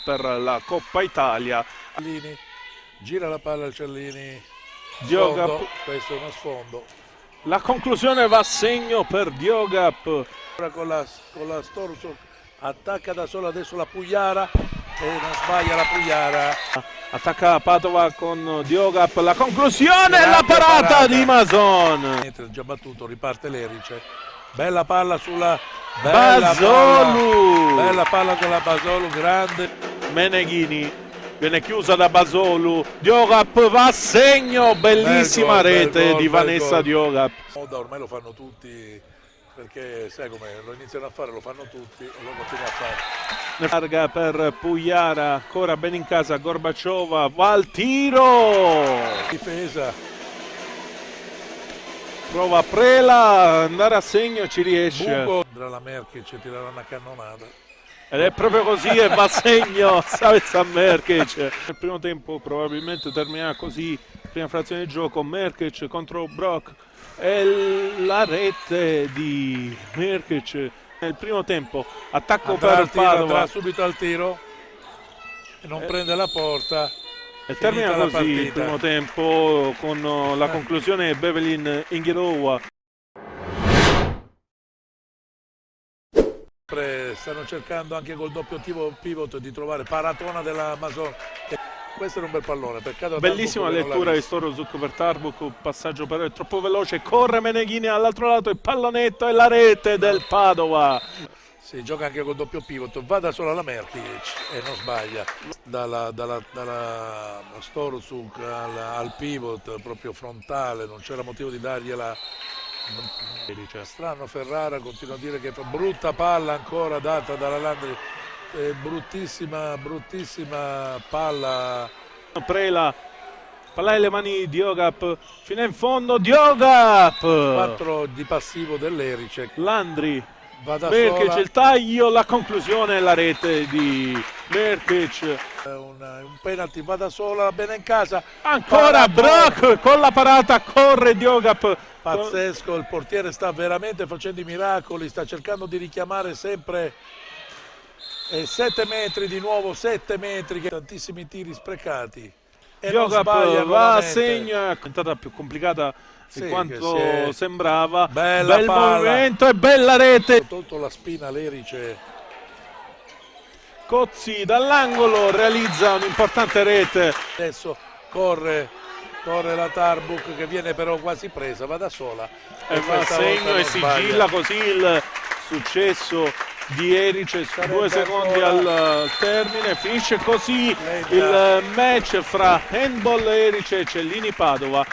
per la Coppa Italia. Cellini, gira la palla al Cellini, Diogap. sfondo, questo è uno sfondo. La conclusione va a segno per Diogap. Ora con la Storusuk attacca da sola adesso la Pugliara e non sbaglia la Pugliara. Attacca Padova con Diogap, la conclusione e Grande la parata di Mason. Mentre già battuto, riparte l'Erice. Bella palla sulla Basolu. Bella palla della Basolu, grande. Meneghini viene chiusa da Basolu. Diogap va a segno, bellissima rete di Vanessa Diogap. Ormai lo fanno tutti, perché sai come lo iniziano a fare, lo fanno tutti e lo continuano a fare. Larga per Pugliara, ancora bene in casa Gorbaciova, va al tiro. Difesa. Prova Prela, andare a segno, ci riesce. Buco, la Merkic tirerà una cannonata. Ed è proprio così e va a segno Saveza Merkic. Nel primo tempo probabilmente terminerà così, prima frazione di gioco, Merkic contro Brock e la rete di Merkic. Nel primo tempo, attacco per Padova. Andrà subito al tiro e non prende la porta. E termina così il primo tempo con la conclusione Bevelin Inghirowa. Stanno cercando anche col doppio pivot di trovare paratona della Mason. Questo è un bel pallone, peccato. Bellissima lettura di Storusuk per Tarbuk, passaggio però è troppo veloce, corre Meneghini all'altro lato, il pallonetto e la rete del Padova. Si gioca anche col doppio pivot, va da sola la Merkic e non sbaglia. Dalla Storusuk al pivot proprio frontale, non c'era motivo di dargliela. Strano, Ferrara continua a dire che fa brutta palla ancora data dalla Landry. Bruttissima palla. Prela, palla nelle mani di Diogap, fino in fondo Diogap. 4 di passivo dell'Erice. Landry, va da Merkic, sola. il taglio, la conclusione e la rete di Merkic. Un penalty, va da sola, bene in casa. Ancora Brock con la parata, corre Diogap. Pazzesco, il portiere sta veramente facendo i miracoli, sta cercando di richiamare sempre. 7 metri di nuovo, 7 metri, tantissimi tiri sprecati. E Diogap va a segno, è diventata più complicata di quanto sembrava. Bel movimento e bella rete. Ha tolto la spina l'Erice. Cozzi dall'angolo realizza un'importante rete. Adesso corre la Tarbuk che viene però quasi presa, va da sola. E va a segno e sigilla così il successo di Erice. 2 secondi al termine, finisce così il match fra Handball Erice e Cellini Padova.